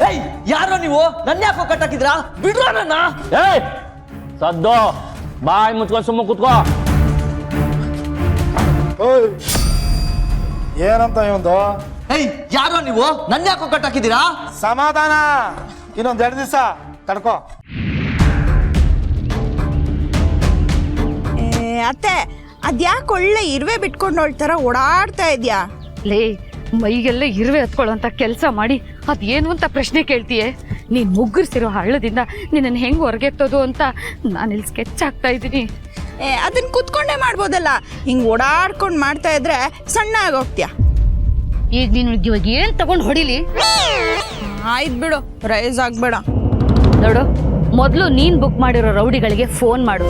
ಏಯ್ ಯಾರೋ ನೀವು ನನ್ನ ಯಾಕೋ ಕಟ್ಟಾಕಿದ್ರಾ ಬಿಡ್ರೋ ನನ್ನ ಏಯ್ ಸದ್ದು ಬಾಯ್ ಮುಚ್ಕೊಂಡು ಸುಮ್ಮ ಕೂತ್ಕೋ ಏನಂತ ಇವಂದು ಏಯ್ ಯಾರೋ ನೀವು ನನ್ನ ಯಾಕೋ ಕಟ್ಟಾಕಿದ್ದೀರಾ ಸಮಾಧಾನ ಇನ್ನೊಂದ್ 2 ದಿವಸ ತಡ್ಕೋ ಅತ್ತೆ ಅದ್ಯಾಕೆ ಒಳ್ಳೆ ಇರುವೆ ಬಿಟ್ಕೊಂಡು ನೋಡ್ತಾರ ಓಡಾಡ್ತಾ ಇದ್ಯಾ ಲೇ ಮೈಗೆಲ್ಲ ಇರುವೆ ಹತ್ಕೊಳ್ಳೋಂಥ ಕೆಲಸ ಮಾಡಿ ಅದೇನು ಅಂತ ಪ್ರಶ್ನೆ ಕೇಳ್ತೀಯೇ ನೀನು ಮುಗ್ಗರಿಸಿರೋ ಹಳ್ಳದಿಂದ ನಿನ್ನನ್ನು ಹೆಂಗೆ ಹೊರಗೆತ್ತೋದು ಅಂತ ನಾನಿಲ್ಲಿ ಸ್ಕೆಚ್ ಆಗ್ತಾ ಇದ್ದೀನಿ ಅದನ್ನ ಕೂತ್ಕೊಂಡೇ ಮಾಡ್ಬೋದಲ್ಲ ಹಿಂಗ್ ಓಡಾಡ್ಕೊಂಡು ಮಾಡ್ತಾ ಇದ್ರೆ ಸಣ್ಣ ಆಗೋಗ್ತೀಯ ಈಗ ನೀನು ಇವಾಗ ಏನು ತಗೊಂಡು ಹೊಡಿಲಿ ಆಯ್ತು ಬಿಡು ರೈಸ್ ಆಗ್ಬೇಡ ನೋಡು ಮೊದಲು ನೀನು ಬುಕ್ ಮಾಡಿರೋ ರೌಡಿಗಳಿಗೆ ಫೋನ್ ಮಾಡು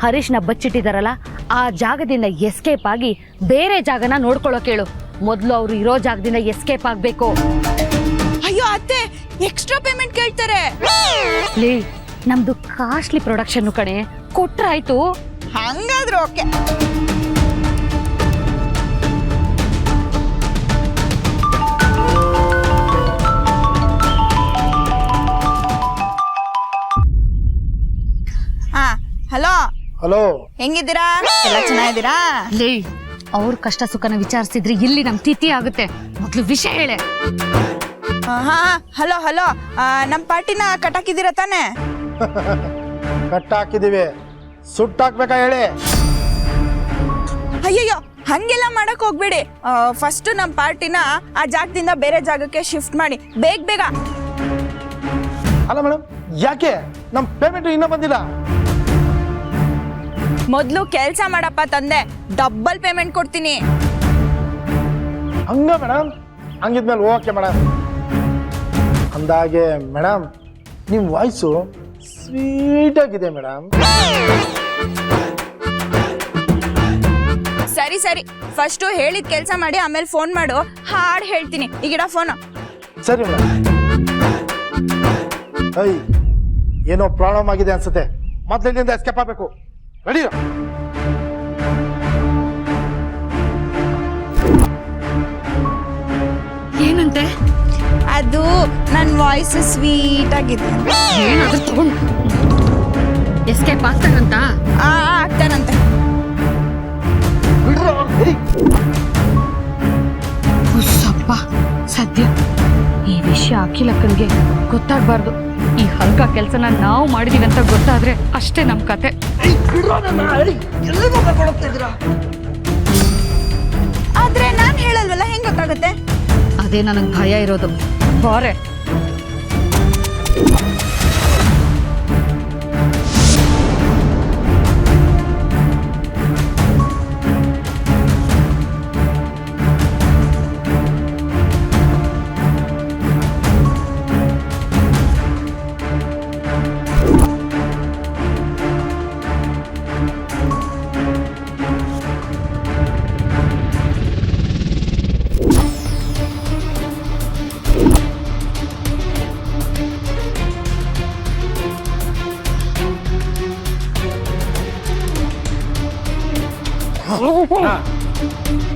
ಹರೀಶ್ನ ಬಚ್ಚಿಟ್ಟಿದಾರಲ್ಲ ಆ ಜಾಗದಿಂದ ಎಸ್ಕೇಪ್ ಆಗಿ ಬೇರೆ ಜಾಗನ ನೋಡ್ಕೊಳ್ಳೋ ಕೇಳು ಮೊದಲು ಅವರು ಇರೋ ಜಾಗದಿಂದ ಎಸ್ಕೇಪ್ ಆಗಬೇಕು ಅಯ್ಯೋ ಅತ್ತೆ ಎಕ್ಸ್ಟ್ರಾ ಪೇಮೆಂಟ್ ಕೇಳ್ತಾರೆ ಲೇ ನಮ್ದು ಕಾಸ್ಟ್ಲಿ ಪ್ರೊಡಕ್ಷನ್ ಕಣೆ ಕೊಟ್ರಾಯ್ತು ಹಂಗಾದ್ರೆ ಓಕೆ ಹಾ ಹಲೋ ಹಲೋ ಹೆಂಗಿದ್ದೀರಾ ಎಲ್ಲ ಚೆನ್ನಾಗಿದ್ದೀರಾ ಲೇ ಅವ್ರ ಕಷ್ಟ ಸುಖನ ವಿಚಾರಿಸಿದ್ರೆ ಇಲ್ಲಿ ನಮ್ ತಿಥಿ ಆಗುತ್ತೆ ಮೊದಲು ವಿಷಯ ಹೇಳೆ ಹಾ ಹಲೋ ಹಲೋ ನಮ್ಮ ಪಾರ್ಟಿನ ಕಟ್ಟಾಕಿದ್ದೀರಾ ತಾನೇ ಕಟ್ಟ ಹಾಕಿದೀವಿ ಸುಟ್ಟಾಕ್ಬೇಕಾ ಹೇಳಿ ಅಯ್ಯಯ್ಯೋ ಹಂಗೆಲ್ಲ ಮಾಡಕ್ ಹೋಗ್ಬೇಡಿ ಫಸ್ಟ್ ನಮ್ಮ ಪಾರ್ಟಿನ ಆ ಜಾಗದಿಂದ ಬೇರೆ ಜಾಗಕ್ಕೆ ಶಿಫ್ಟ್ ಮಾಡಿ ಬೇಗ ಬೇಗ ಅಲ್ಲ ಮೇಡಮ್ ಯಾಕೆ ನಮ್ ಪೇಮೆಂಟ್ ಇನ್ನೂ ಬಂದಿಲ್ಲ ಮೊದ್ಲು ಕೆಲ್ಸ ಮಾಡಪ್ಪ ತಂದೆ ಡಬಲ್ ಪೇಮೆಂಟ್ ಕೊಡ್ತೀನಿ ಹಂಗ ಮೇಡಮ್ ಹಂಗಿದ್ಮೇಲೆ ಓಕೆ ಮೇಡಮ್ ಅಂದಾಗೆ ಮೇಡಮ್ ನಿಮ್ಮ ವಾಯ್ಸು ಸ್ವೀಟ್ ಆಗಿದೆ ಮೇಡಮ್ ಸರಿ ಸರಿ ಫಸ್ಟು ಹೇಳಿದ ಕೆಲಸ ಮಾಡಿ ಆಮೇಲೆ ಫೋನ್ ಮಾಡು ಹಾಡು ಹೇಳ್ತೀನಿ ಈಗಿಡ ಫೋನ್ ಸರಿ ಮೇಡಮ್ ಐ ಏನೋ ಪ್ರಾಬ್ಲಮ್ ಆಗಿದೆ ಅನ್ಸುತ್ತೆ ಮೊದಲಿನಿಂದ ಎಸ್ಕೇಪ್ ಆಗಬೇಕು ರೆಡಿ ಏನಂತೆ ಅದು ನನ್ನ ವಾಯ್ಸ್ ಸ್ವೀಟ್ ಆಗಿದೆ ಏನಾದ್ರೂ ತಗೊಂಡು ಎಸ್ಕೇಪ್ ಆಗ್ತಾರಂತ ಆಗ್ತಾನಂತೆ ಹುಸ್ಸಪ್ಪ ಸದ್ಯ ಈ ವಿಷಯ ಅಖಿಲಕ್ಕನ್ಗೆ ಗೊತ್ತಾಗಬಾರ್ದು ಈ ಹಲ್ಕ ಕೆಲಸನ ನಾವು ಮಾಡಿದೀವಿ ಅಂತ ಗೊತ್ತಾದ್ರೆ ಅಷ್ಟೇ ನಮ್ ಕತೆ ಆದ್ರೆ ನಾನ್ ಹೇಳಲ್ವಲ್ಲ ಹೆಂಗ್ ಗೊತ್ತಾಗುತ್ತೆ ಅದೇ ನನಗೆ ಭಯ ಇರೋದು ಬಾರೆ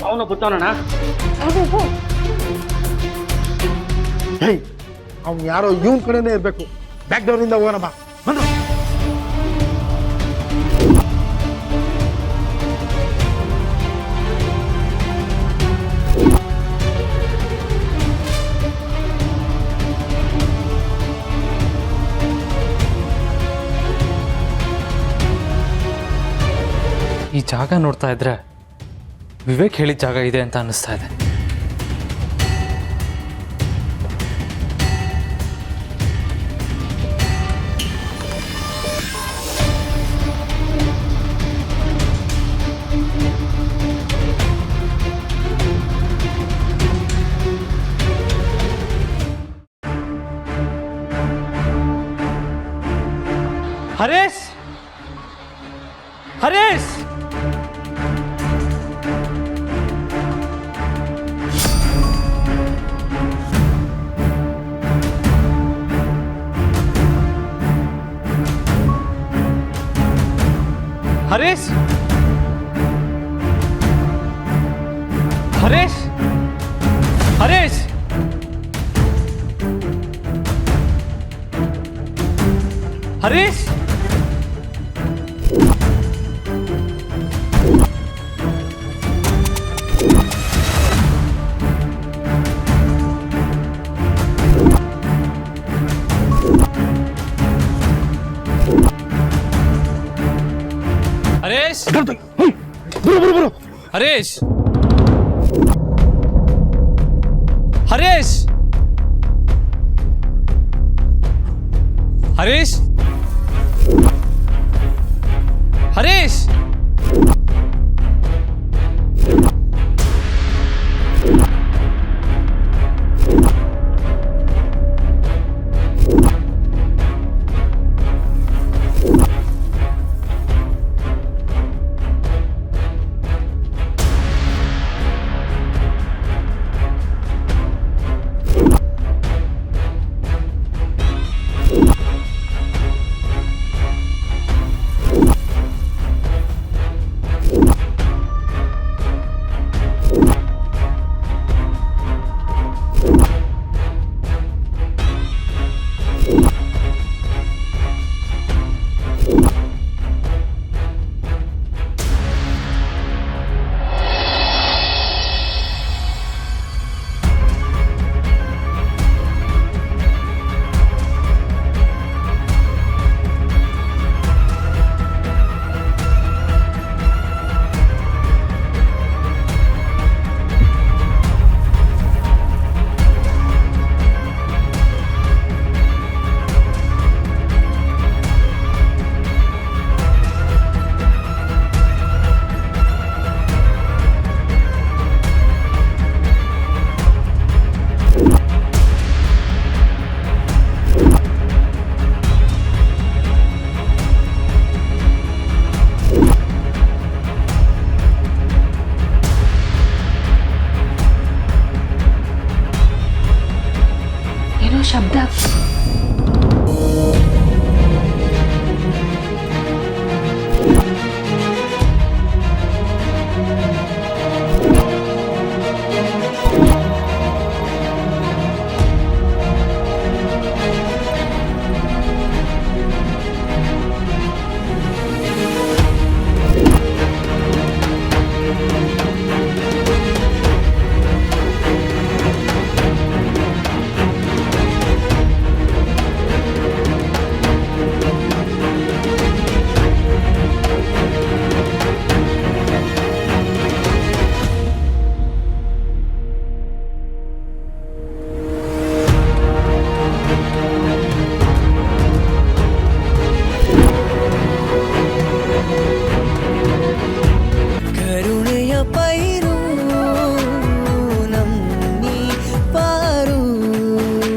ಅವನು ಕೂತವನಣ್ಣ ಹೇಯ್ ಅವ್ನು ಯಾರೋ ಇವನ್ ಕಡೆನೇ ಇರ್ಬೇಕು ಬ್ಯಾಕ್ ಡೋರಿಂದ ಹೋಗೋಣ ಬಾ ಬಂದ್ರು ಈ ಜಾಗ ನೋಡ್ತಾ ಇದ್ರೆ ವಿವೇಕ್ ಹೇಳಿದ ಜಾಗ ಇದೆ ಅಂತ ಅನ್ನಿಸ್ತಾ ಇದೆ. ಹರೇಶ್ ಹರೇಶ್ ಹರೇಶ್ ಹರೇಶ್ ಹರೇಶ್ ಹರೀಶ್ ಹರೀಶ್ ಬರು ಹರೀಶ್ ಹರೀಶ್ ಹರೀಶ್ ಹರೀಶ್ ಏನೋ ಶಬ್ದ